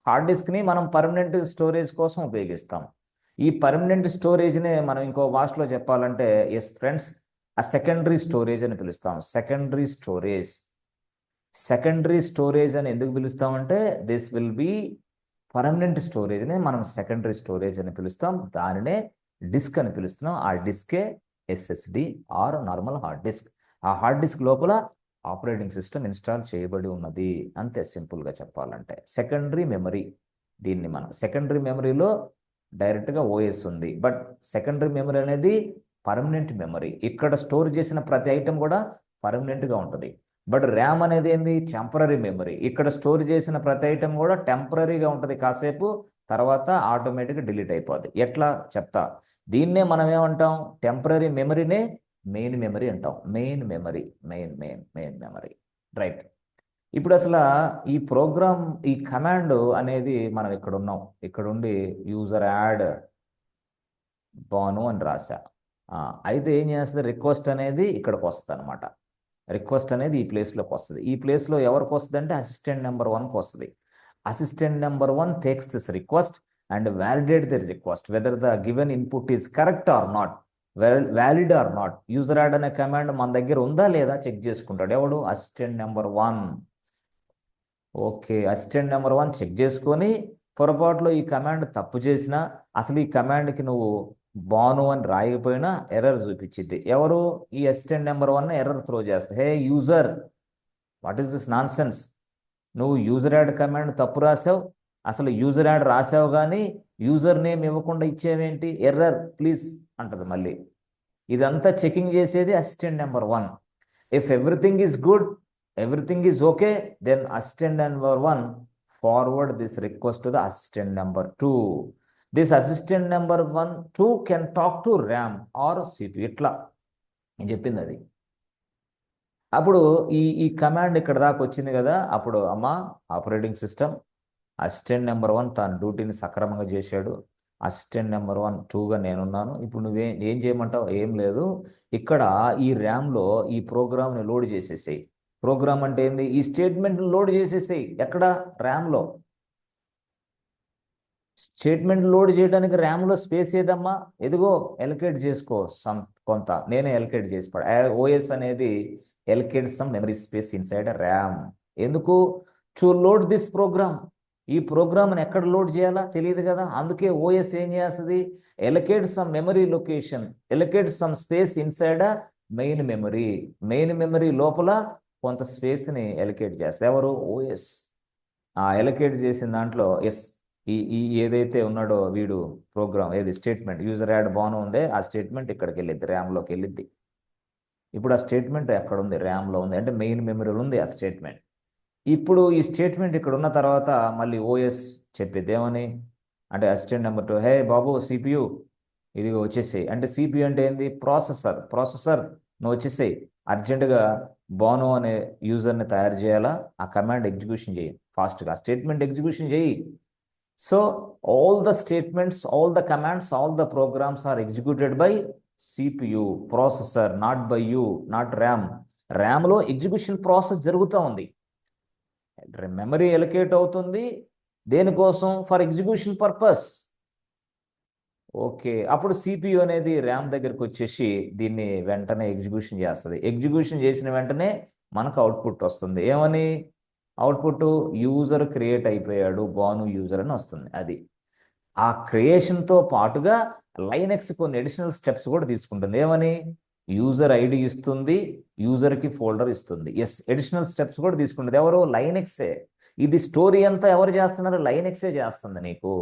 హార్డ్ డిస్క్ని మనం పర్మనెంట్ స్టోరేజ్ కోసం ఉపయోగిస్తాం. ఈ పర్మనెంట్ స్టోరేజ్నే మనం ఇంకో భాషలో చెప్పాలంటే ఎస్ ఫ్రెండ్స్, ఆ సెకండరీ స్టోరేజ్ అని పిలుస్తాం. సెకండరీ స్టోరేజ్ అని ఎందుకు పిలుస్తామంటే దిస్ విల్ బి పర్మనెంట్ స్టోరేజ్నే మనం సెకండరీ స్టోరేజ్ అని పిలుస్తాం. దానినే డిస్క్ అని పిలుస్తున్నాం. ఆ డిస్కే SSD or normal hard disk. ఆ హార్డ్ డిస్క్ లోపల ఆపరేటింగ్ సిస్టమ్ ఇన్స్టాల్ చేయబడి ఉన్నది. అంతే సింపుల్గా చెప్పాలంటే సెకండరీ మెమరీ. దీన్ని మనం సెకండరీ మెమరీలో డైరెక్ట్గా ఓఎస్ ఉంది, బట్ సెకండరీ మెమరీ అనేది పర్మనెంట్ మెమరీ. ఇక్కడ స్టోర్ చేసిన ప్రతి ఐటెం కూడా పర్మనెంట్గా ఉంటుంది. బట్ ర్యామ్ అనేది ఏంది, టెంపరీ మెమరీ. ఇక్కడ స్టోర్ చేసిన ప్రతి ఐటెం కూడా టెంపరీగా ఉంటుంది కాసేపు, తర్వాత ఆటోమేటిక్గా డిలీట్ అయిపోద్ది. ఎట్లా చెప్తా. దీన్నే మనం ఏమంటాం, టెంపరీ మెమరీనే మెయిన్ మెమరీ అంటాం. Main memory. రైట్. ఇప్పుడు అసలు ఈ ప్రోగ్రామ్, ఈ కమాండ్ అనేది మనం ఇక్కడ ఉన్నాం, ఇక్కడ ఉండి యూజర్ యాడ్ బాను అని రాసా. అయితే ఏం చేస్తుంది, రిక్వెస్ట్ అనేది ఇక్కడికి వస్తుంది అనమాట. రిక్వెస్ట్ అనేది ఈ ప్లేస్లోకి వస్తుంది. ఈ ప్లేస్లో ఎవరికి వస్తుంది అంటే అసిస్టెంట్ నెంబర్ 1కి వస్తుంది. Assistant number 1 takes this request and validate the request whether the given input is correct or not, valid or not. User add అనే కమాండ్ మన దగ్గర ఉందా లేదా చెక్ చేసుకుంటాడు. ఎవడు, assistant number 1. Okay, assistant number 1 check చేసుకొని పొరపాటులో ఈ కమాండ్ తప్పు చేసినా, అసలు ఈ కమాండ్కి నువ్వు బాను అని రాయకపోయినా ఎర్రర్ చూపించింది. ఎవరు, ఈ అసిస్టెంట్ నెంబర్ 1 ఎర్రర్ త్రో చేస్తుంది. Hey user, what is this nonsense, నువ్వు యూజర్ యాడ్ కమాండ్ తప్పు రాసావు, అసలు యూజర్ యాడ్ రాసావు కానీ యూజర్ నేమ్ ఇవ్వకుండా ఇచ్చేవేంటి, ఎర్రర్ ప్లీజ్ అంటది మళ్ళీ. ఇదంతా చెకింగ్ చేసేది assistant number 1. If everything is good, everything is okay, then assistant number 1 forward this request to the assistant number 2. This assistant number 2 can talk to RAM or CPU. ఇట్లా నేను చెప్పింది అది. అప్పుడు ఈ కమాండ్ ఇక్కడ దాకా వచ్చింది కదా, అప్పుడు అమ్మా ఆపరేటింగ్ సిస్టమ్ అసిస్టెంట్ నెంబర్ 1 తన డ్యూటీని సక్రమంగా చేశాడు, అసిస్టెంట్ నెంబర్ 1 2గా నేనున్నాను, ఇప్పుడు ఏం చేయమంటావు, ఏం లేదు, ఇక్కడ ఈ ర్యామ్లో ఈ ప్రోగ్రామ్ని లోడ్ చేసేసేయి. ప్రోగ్రామ్ అంటే ఏంది, ఈ స్టేట్మెంట్ లోడ్ చేసేసేయి. ఎక్కడ, ర్యామ్లో. స్టేట్మెంట్ లోడ్ చేయడానికి ర్యామ్లో స్పేస్ ఏదమ్మా, ఎదిగో ఎలకేట్ చేసుకో కొంత, నేనే ఎలకేట్ చేసి ఓఎస్ అనేది allocate some memory space inside RAM. ఎందుకు, టు లోడ్ దిస్ ప్రోగ్రామ్. ఈ ప్రోగ్రామ్ని ఎక్కడ లోడ్ చేయాలా తెలియదు కదా, అందుకే ఓఎస్ ఏం చేస్తుంది, allocate some memory location, allocate some space inside main memory. Main memory లోపల కొంత స్పేస్ని ఎలకేట్ చేస్తుంది. ఎవరు, ఓఎస్. ఆ ఎలకేట్ చేసిన దాంట్లో ఎస్ ఈ ఏదైతే ఉన్నాడో వీడు ప్రోగ్రామ్, ఏది స్టేట్మెంట్ యూజర్ యాడ్ బాను ఉందే, ఆ స్టేట్మెంట్ ఇక్కడికి వెళ్ళిద్ది, ర్యామ్లోకి వెళ్ళిద్ది. ఇప్పుడు ఆ స్టేట్మెంట్ ఎక్కడ ఉంది, ర్యామ్లో ఉంది, అంటే మెయిన్ మెమరీలో ఉంది ఆ స్టేట్మెంట్. ఇప్పుడు ఈ స్టేట్మెంట్ ఇక్కడ ఉన్న తర్వాత మళ్ళీ ఓఎస్ చెప్పేది ఏమని అంటే, అసిస్టెంట్ నెంబర్ 2, హే బాబు సిపియు ఇదిగో వచ్చేసేయి. అంటే సిపియు అంటే ఏంది, ప్రాసెసర్ నువ్వు వచ్చేసేయి, అర్జెంటుగా బాను అనే యూజర్ని తయారు చేయాలా, ఆ కమాండ్ ఎగ్జిక్యూషన్ చేయి ఫాస్ట్గా, స్టేట్మెంట్ ఎగ్జిక్యూషన్ చేయి. So all the statements, all the commands, all the programs are executed by CPU, processor, not by you, not RAM. ర్యామ్లో ఎగ్జిక్యూషన్ ప్రాసెస్ జరుగుతూ ఉంది, మెమరీ ఎలకేట్ అవుతుంది, దేనికోసం, ఫర్ ఎగ్జిక్యూషన్ పర్పస్. ఓకే, అప్పుడు CPU అనేది RAM దగ్గరికి వచ్చేసి దీన్ని వెంటనే ఎగ్జిక్యూషన్ చేస్తుంది. ఎగ్జిక్యూషన్ చేసిన వెంటనే మనకు అవుట్పుట్ వస్తుంది. ఏమని, అవుట్పుట్ యూజర్ క్రియేట్ అయిపోయాడు, బాను యూజర్ అని వస్తుంది. అది ఆ క్రియేషన్తో పాటుగా లైనెక్స్ కొన్ని అడిషనల్ స్టెప్స్ కూడా తీసుకుంటుంది. ఏమని, యూజర్ ఐడి ఇస్తుంది, యూజర్కి ఫోల్డర్ ఇస్తుంది. ఎస్, అడిషనల్ స్టెప్స్ కూడా తీసుకుంటుంది. ఎవరు, లైనెక్సే. ఇది స్టోరీ అంతా ఎవరు చేస్తున్నారు, లైనెక్సే చేస్తుంది నీకు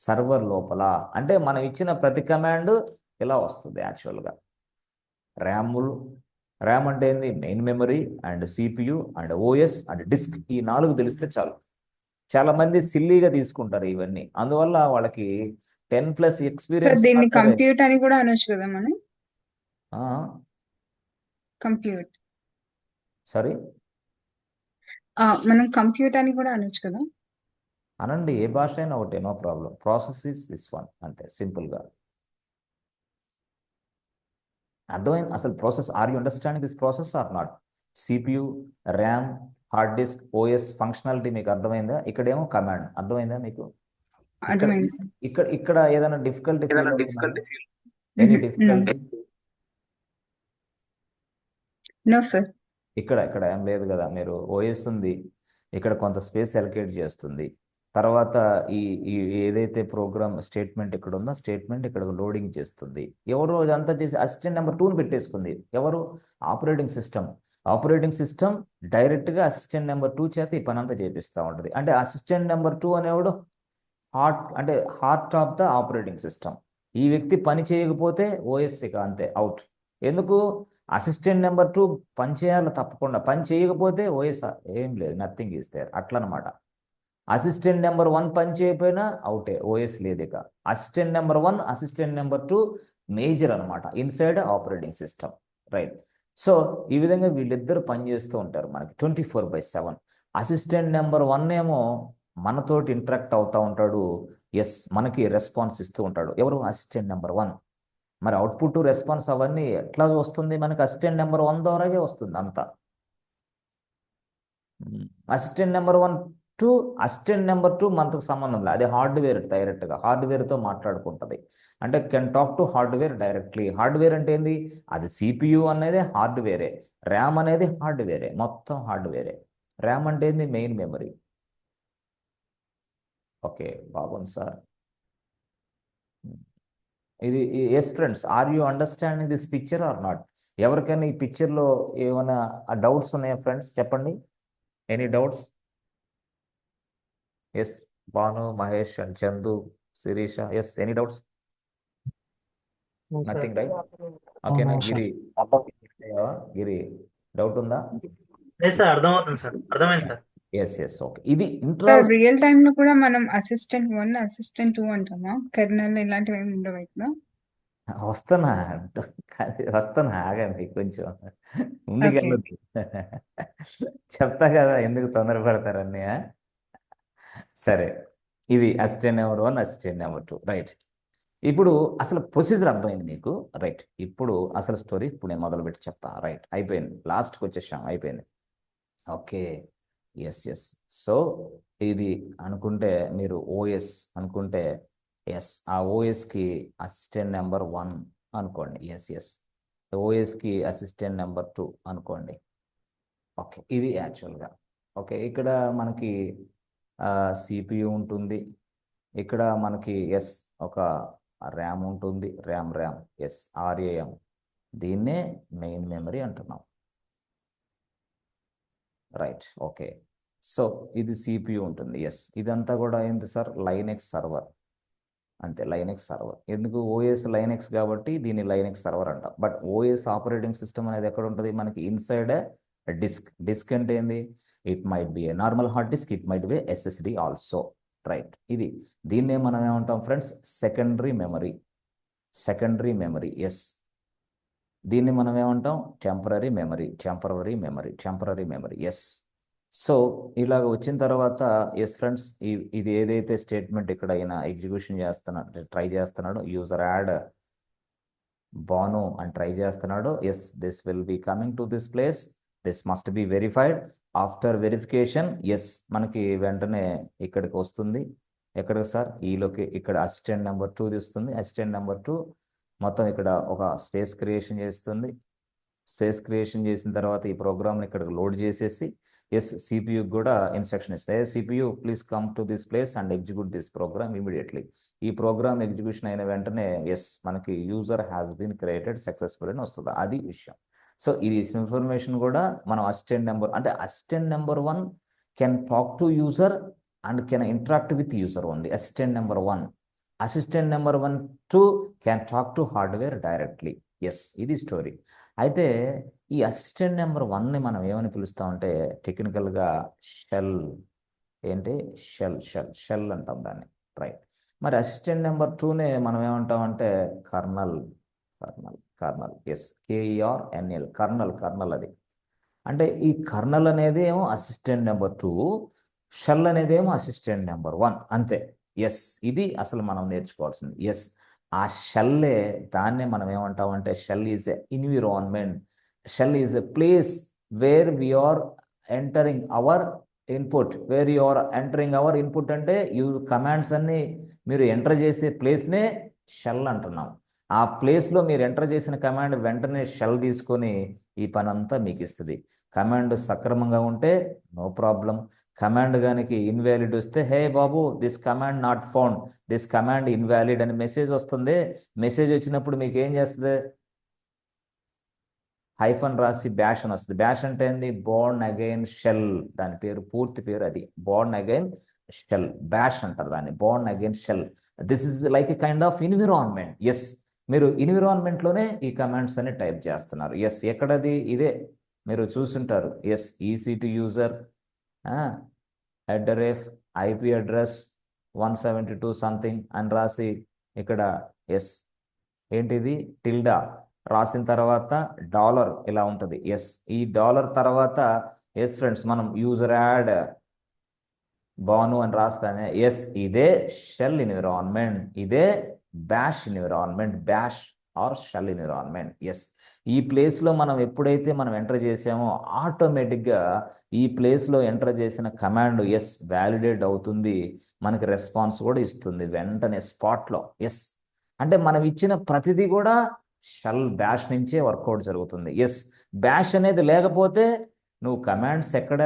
సర్వర్ లోపల. అంటే మనం ఇచ్చిన ప్రతి కమాండ్ ఇలా వస్తుంది యాక్చువల్గా. ర్యామ్ అంటే ఏంది, main memory and CPU and OS and disk. ఈ 4 తెలిస్తే చాలు. చాలా మంది సిల్లీగా తీసుకుంటారు ఇవన్నీ, అందువల్ల వాళ్ళకి 10+ ఎక్స్పీరియన్స్ దీన్ని కంప్యూట్ అని కూడా అనొచ్చు కదా మనం, కంప్యూట్. సారీ, మనం కంప్యూట్ అని కూడా అనొచ్చు కదా. అనండి, ఏ భాష అయినా ఒకటే, no problem. Process is this one, అంతే సింపుల్గా. అర్థమైంది అసలు process, are you understanding this process or not? CPU, RAM, hard disk, OS functionality మీకు అర్థమైందా? ఇక్కడేమో కమాండ్, అర్థమైందా మీకు? అర్థమైంది సార్. ఇక్కడ ఇక్కడ ఏదైనా డిఫికల్టీ ఫీల్ అవుతున్నారా? Any no difficulty? No sir. ఇక్కడ ఇక్కడ ఏం లేదు కదా, మీరు ఓఎస్ ఉంది, ఇక్కడ కొంత స్పేస్ అలొకేట్ చేస్తుంది. తర్వాత ఈ ఈ ఏదైతే ప్రోగ్రామ్ స్టేట్మెంట్ ఇక్కడ ఉందో స్టేట్మెంట్ ఇక్కడ లోడింగ్ చేస్తుంది. ఎవరు అదంతా చేసి అసిస్టెంట్ నెంబర్ 2ని పెట్టేసుకుంది. ఎవరు? Operating system. ఆపరేటింగ్ సిస్టమ్ డైరెక్ట్గా అసిస్టెంట్ నెంబర్ 2 చేత ఈ పని అంతా చేపిస్తూ ఉంటుంది. అంటే అసిస్టెంట్ నెంబర్ 2 అనేవాడు heart of the operating system. ఈ వ్యక్తి పని చేయకపోతే ఓఎస్ ఇక అంతే అవుట్. ఎందుకు? అసిస్టెంట్ నెంబర్ 2 పని చేయాలి తప్పకుండా, పని చేయకపోతే ఓఎస్ ఏం లేదు, నథింగ్ ఈస్ దేర్. అట్లనమాట. అసిస్టెంట్ నెంబర్ 1 పని చేయకపోయినా అవుటే, ఓఎస్ లేదు ఇక. Assistant number 1 assistant number 2 major అనమాట inside operating system. Right. So ఈ విధంగా వీళ్ళిద్దరు పనిచేస్తూ ఉంటారు మనకి 24/7. అసిస్టెంట్ నెంబర్ 1 ఏమో మనతోటి ఇంటరాక్ట్ అవుతూ ఉంటాడు. ఎస్, మనకి రెస్పాన్స్ ఇస్తూ ఉంటాడు. ఎవరు? Assistant number 1. మరి అవుట్పుట్ రెస్పాన్స్ అవన్నీ ఎట్లా వస్తుంది మనకి? అసిస్టెంట్ నెంబర్ 1 ద్వారాగే వస్తుంది అంతా. Assistant number 1 to assistant number 2 మనకు సంబంధం లేదు, అది హార్డ్వేర్ డైరెక్ట్గా హార్డ్వేర్తో మాట్లాడుకుంటుంది. అంటే can talk to hardware directly. Hardware అంటే ఏంది? అది సిపియు అనేది హార్డ్వేరే, ర్యామ్ అనేది హార్డ్వేరే, మొత్తం హార్డ్వేరే. ర్యామ్ అంటే ఏంది? Main memory. ఓకే, బాగుంది సార్. ఇది yes friends, are you understanding this picture or not? ఎవరికైనా ఈ పిక్చర్లో ఏమైనా డౌట్స్ ఉన్నాయా ఫ్రెండ్స్? చెప్పండి. Any doubts? Yes, Bhanu, Mahesh and Chandu, Sirisha. Yes, any doubts? Nothing, right? ఓకేనా గిరి? గిరి, డౌట్ ఉందా? లేదు సార్, అర్థమవుతుంది సార్, అర్థమైంది సార్. Yes yes, okay. ఇది సార్ ఇంట్రాస్ రియల్ టైమ్ లో కూడా మనం అసిస్టెంట్ 1 అసిస్టెంట్ 2 అంటామా? కెర్నల్ ఇలాంటివి ఏమి ఉండవు ఇక్కడ. వస్తున్నా, వస్తున్నా, ఆగండి కొంచెం, ముందుకెళ్ళొద్దు. చెప్తా కదా, ఎందుకు తొందరపడతారని. సరే, ఇది assistant number 1 assistant number 2. Right. ఇప్పుడు అసలు ప్రొసీజర్ అర్థమైంది మీకు. రైట్. ఇప్పుడు అసలు స్టోరీ ఇప్పుడు నేను మొదలుపెట్టి చెప్తా. రైట్, అయిపోయింది, లాస్ట్కి వచ్చేసాం, అయిపోయింది. Okay, yes yes. సో ఇది అనుకుంటే మీరు ఓఎస్ అనుకుంటే, ఎస్, ఆ ఓఎస్కి అసిస్టెంట్ నెంబర్ 1 అనుకోండి. Yes yes. ఓఎస్కి అసిస్టెంట్ నెంబర్ 2 అనుకోండి. ఓకే, ఇది యాక్చువల్గా. ఓకే, ఇక్కడ మనకి సిపియు ఉంటుంది, ఇక్కడ మనకి ఎస్ ఒక ర్యామ్ ఉంటుంది, ర్యామ్ ఎస్ ఆర్ఏఎం. దీన్నే మెయిన్ మెమరీ అంటున్నాం. రైట్. ఓకే, సో ఇది సిపియు ఉంటుంది. ఎస్, ఇదంతా కూడా ఏంటి సార్? Linux server. అంతే, లైనెక్స్ సర్వర్. ఎందుకు? ఓఎస్ లైనెక్స్ కాబట్టి దీన్ని లైనెక్స్ సర్వర్ అంటాం. బట్ ఓఎస్ ఆపరేటింగ్ సిస్టమ్ అనేది ఎక్కడ ఉంటుంది మనకి? Inside disk. డిస్క్ అంటే ఏంది? It might be a normal hard disk, it might be SSD also. Right. ఇది దీన్నే మనం ఏమంటాం friends? Secondary memory. Secondary memory. Yes, దీన్ని మనం ఏమంటాం? Temporary memory. Temporary memory. Yes. So ఇలాగ వచ్చిన తర్వాత ఎస్ ఫ్రెండ్స్, ఇది ఏదైతే స్టేట్మెంట్ ఇక్కడ అయినా ఎగ్జిక్యూషన్ చేస్తున్నాడు, ట్రై చేస్తున్నాడు, యూజర్ యాడ్ బాను అని ట్రై చేస్తున్నాడు. Yes, this will be coming to this place, this must be verified. After verification yes, మనకి వెంటనే ఇక్కడికి వస్తుంది. ఎక్కడికి సార్? ఈలోకి ఇక్కడ అసిస్టెంట్ నెంబర్ 2 తీస్తుంది. అసిస్టెంట్ నెంబర్ 2 మొత్తం ఇక్కడ ఒక స్పేస్ క్రియేషన్ చేస్తుంది. స్పేస్ క్రియేషన్ చేసిన తర్వాత ఈ ప్రోగ్రామ్ని ఇక్కడికి లోడ్ చేసేసి ఎస్, సిపియు కూడా ఇన్స్ట్రక్షన్ ఇస్తాయి. CPU please come to this place and execute this program immediately. ఈ ప్రోగ్రామ్ ఎగ్జిక్యూషన్ అయిన వెంటనే ఎస్, మనకి user has been created successful అని వస్తుంది. అది విషయం. సో ఇది ఇన్ఫర్మేషన్ కూడా మనం అసిస్టెంట్ నెంబర్, అంటే assistant number 1 can talk to user and can interact with user only. Assistant number 1. Assistant number 1 2 can talk to hardware directly. Yes, ఇది story. అయితే ఈ అసిస్టెంట్ నెంబర్ 1ని మనం ఏమని పిలుస్తామంటే టెక్నికల్గా షెల్. ఏంటి? షెల్ అంటాం దాన్ని. రైట్. మరి అసిస్టెంట్ నెంబర్ 2నే మనం ఏమంటామంటే కర్నల్. Yes, KERNL, colonel. అది అంటే ఈ కర్నల్ అనేది ఏమో అసిస్టెంట్ నెంబర్ 2, షెల్ అనేది ఏమో అసిస్టెంట్ నెంబర్ 1. అంతే. ఎస్, ఇది అసలు మనం నేర్చుకోవాల్సింది. ఎస్, ఆ షెల్లే, దాన్నే మనం ఏమంటామంటే shell is a environment. Shell is a place where we are entering our input where you are entering our input అంటే కమాండ్స్ అన్ని మీరు ఎంటర్ చేసే ప్లేస్నే షెల్ అంటున్నాం. ఆ ప్లేస్లో మీరు ఎంటర్ చేసిన కమాండ్ వెంటనే షెల్ తీసుకొని ఈ పని అంతా మీకు ఇస్తుంది. కమాండ్ సక్రమంగా ఉంటే నో ప్రాబ్లం. కమాండ్ గానికి ఇన్వాలిడ్ వస్తే హే బాబు this command not found, this command invalid అని మెసేజ్ వస్తుంది. మెసేజ్ వచ్చినప్పుడు మీకు ఏం చేస్తుంది? హైఫన్ రాసి బ్యాష్ అని వస్తుంది. బ్యాష్ అంటే ఏంది? Bourne again shell. దాని పేరు పూర్తి పేరు అది, బోర్న్ అగైన్ షెల్. బ్యాష్ అంటారు దాన్ని, Bourne again shell. This is like a kind of environment. Yes, మీరు ఎన్విరాన్మెంట్లోనే ఈ కమాండ్స్ అని టైప్ చేస్తున్నారు. ఎస్, ఎక్కడది? ఇదే మీరు చూసుంటారు. Yes, EC two user IP address 172 something అని రాసి ఇక్కడ ఎస్ ఏంటిది టిల్డా రాసిన తర్వాత డాలర్ ఇలా ఉంటుంది. ఎస్, ఈ డాలర్ తర్వాత ఎస్ ఫ్రెండ్స్ మనం యూజర్ యాడ్ బాను అని రాస్తానే. ఎస్, ఇదే షెల్ ఎన్విరాన్మెంట్, ఇదే bash environment, bash or shell environment. Yes, ఈ ప్లేస్లో మనం ఎప్పుడైతే మనం ఎంటర్ చేసామో ఆటోమేటిక్గా ఈ ప్లేస్లో ఎంటర్ చేసిన కమాండ్ ఎస్ వ్యాలిడేట్ అవుతుంది, మనకి రెస్పాన్స్ కూడా ఇస్తుంది వెంటనే స్పాట్లో. ఎస్, అంటే మనం ఇచ్చిన ప్రతిదీ కూడా షెల్ బ్యాష్ నుంచే వర్కౌట్ జరుగుతుంది. ఎస్, బ్యాష్ అనేది లేకపోతే నువ్వు కమాండ్స్ ఎక్కడ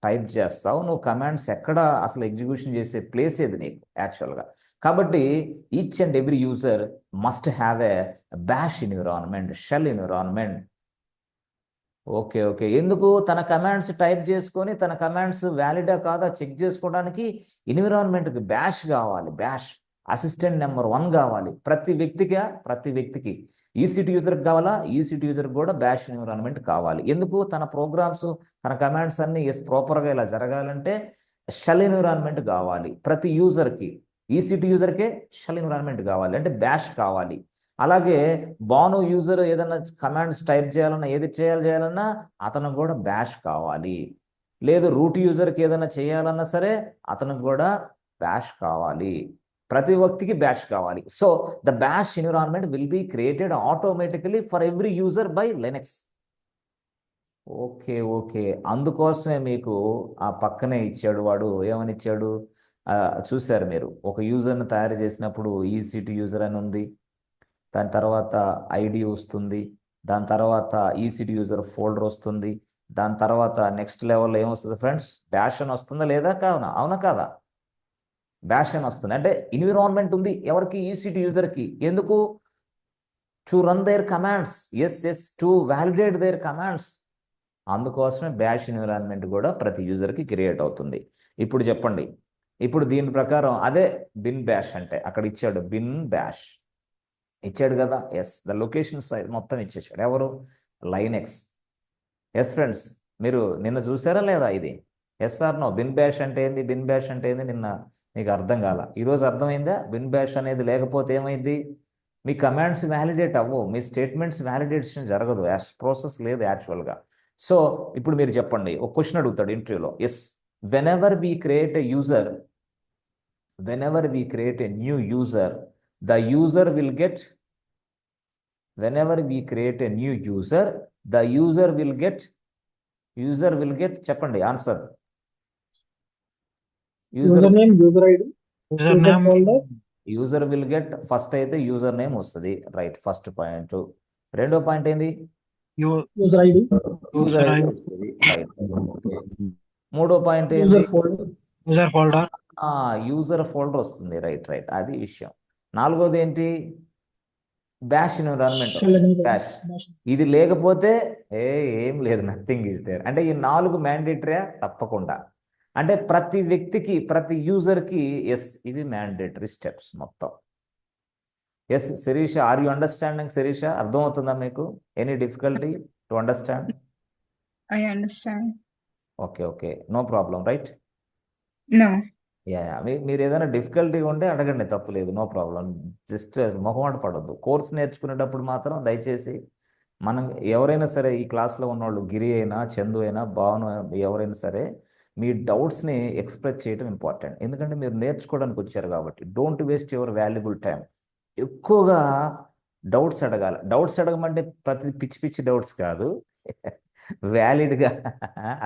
టైప్ చేస్తావు, నువ్వు కమాండ్స్ ఎక్కడ అసలు ఎగ్జిక్యూషన్ చేసే ప్లేస్ ఏది నీకు యాక్చువల్గా. కాబట్టి each and every user must have a bash environment, shell environment. Okay okay, ఎందుకు? తన కమాండ్స్ టైప్ చేసుకొని తన కమాండ్స్ వ్యాలిడా కాదా చెక్ చేసుకోవడానికి ఎన్విరాన్మెంట్కి బ్యాష్ కావాలి. బ్యాష్ అసిస్టెంట్ నెంబర్ 1 కావాలి ప్రతి వ్యక్తికి. ఈసీ2 యూజర్కి కావాలా? ఈసీ2 యూజర్కి కూడా బ్యాష్ ఎన్విరాన్మెంట్ కావాలి. ఎందుకు? తన ప్రోగ్రామ్స్ తన కమాండ్స్ అన్ని ప్రాపర్గా ఇలా జరగాలంటే షెల్ ఎన్విరాన్మెంట్ కావాలి ప్రతి యూజర్కి. ఈసీ2 యూజర్కే షెల్ ఎన్విరాన్మెంట్ కావాలి, అంటే బ్యాష్ కావాలి. అలాగే బాను యూజర్ ఏదైనా కమాండ్స్ టైప్ చేయాలన్నా ఏది చేయాలన్నా అతనికి కూడా బ్యాష్ కావాలి. లేదు రూట్ యూజర్కి ఏదైనా చేయాలన్నా సరే అతనికి కూడా బ్యాష్ కావాలి. ప్రతి వ్యక్తికి బ్యాష్ కావాలి. So the bash environment will be created automatically for every user by Linux. Okay okay, అందుకోసమే మీకు ఆ పక్కనే ఇచ్చాడు. వాడు ఏమని ఇచ్చాడు చూశారు మీరు. ఒక యూజర్ని తయారు చేసినప్పుడు ఈసీ2 యూజర్ అని ఉంది, దాని తర్వాత ఐడి వస్తుంది, దాని తర్వాత ఈసీ2 యూజర్ ఫోల్డర్ వస్తుంది, దాని తర్వాత నెక్స్ట్ లెవెల్లో ఏమొస్తుంది ఫ్రెండ్స్? బ్యాష్ అని వస్తుందా లేదా? అవునా కాదా? బ్యాష్ అని వస్తుంది. అంటే ఎన్విరాన్మెంట్ ఉంది ఎవరికి? ఈసీ2 యూజర్కి. ఎందుకు? To run their commands. Yes, to validate their commands. అందుకోసమే బ్యాష్ ఎన్విరాన్మెంట్ కూడా ప్రతి యూజర్కి క్రియేట్ అవుతుంది. ఇప్పుడు చెప్పండి, ఇప్పుడు దీని ప్రకారం అదే బిన్ బ్యాష్ అంటే అక్కడ ఇచ్చాడు బిన్ బ్యాష్ ఇచ్చాడు కదా. ఎస్, ద లొకేషన్ సైడ్ మొత్తం ఇచ్చేసాడు. ఎవరు? లైనెక్స్. ఎస్ ఫ్రెండ్స్, మీరు నిన్న చూసారా లేదా ఇది? Yes or no? Bin bash అంటే ఏంది, బిన్ బ్యాష్ అంటే ఏంది నిన్న మీకు అర్థం కాల, ఈరోజు అర్థమైందా? బిన్ బ్యాష్ అనేది లేకపోతే ఏమైంది? మీ కమాండ్స్ వ్యాలిడేట్ అవ్వవు, మీ స్టేట్మెంట్స్ వ్యాలిడేషన్ జరగదు, ప్రాసెస్ లేదు యాక్చువల్గా. సో ఇప్పుడు మీరు చెప్పండి, ఒక క్వశ్చన్ అడుగుతాడు ఇంటర్వ్యూలో. Yes, whenever we create a new user, the user will get చెప్పండి answer. User name, user ID, user name, user will get first అయితే యూజర్ నేమ్ వస్తుంది, రైట్, ఫస్ట్ పాయింట్. రెండో పాయింట్ ఏంది? యూజర్ ఐడి, యూజర్ ఐడి వస్తుంది, right. మూడో point ఏంది? User folder, user folder వస్తుంది, right, అది విషయం. నాలుగోది ఏంటి? Bash environment, bash. ఇది లేకపోతే ఏం లేదు, నథింగ్ ఈజ్ దేర్. అంటే ఈ 4 మ్యాండేటరీ తప్పకుండా. అంటే ప్రతి వ్యక్తికి ప్రతి యూజర్కి ఎస్, ఇవి మ్యాండేటరీ స్టెప్స్ మొత్తం. Yes Sirisha, are you understanding? Sirisha, అర్థమవుతుందా మీకు? Any difficulty to understand? I understand. Okay, no problem, right? No. మీరు ఏదైనా డిఫికల్టీ ఉంటే అడగండి, తప్పులేదు, నో ప్రాబ్లం. జస్ట్ మొహమాట పడద్దు. కోర్స్ నేర్చుకునేటప్పుడు మాత్రం దయచేసి మనం ఎవరైనా సరే ఈ క్లాస్లో ఉన్నవాళ్ళు, గిరి అయినా చందు అయినా భావన ఎవరైనా సరే మీ డౌట్స్ని ఎక్స్ప్రెస్ చేయడం ఇంపార్టెంట్. ఎందుకంటే మీరు నేర్చుకోవడానికి వచ్చారు కాబట్టి. Don't waste your valuable time. ఎక్కువగా డౌట్స్ అడగాలి. డౌట్స్ అడగమంటే ప్రతి పిచ్చి డౌట్స్ కాదు, వ్యాలిడ్గా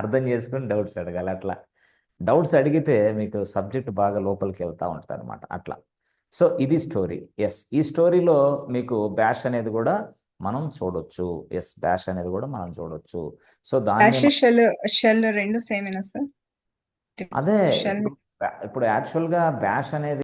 అర్థం చేసుకుని డౌట్స్ అడగాలి. అట్లా డౌట్స్ అడిగితే మీకు సబ్జెక్ట్ బాగా లోపలికి వెళ్తూ ఉంటుంది అనమాట అట్లా. సో ఇది స్టోరీ. ఎస్, ఈ స్టోరీలో మీకు బ్యాష్ అనేది కూడా మనం చూడొచ్చు. ఎస్, బ్యాష్ అనేది కూడా మనం చూడొచ్చు. సో దాన్ని షెల్ రెండు సేమేనా సార్? అదే షెల్ ఇప్పుడు యాక్చువల్గా బ్యాష్ అనేది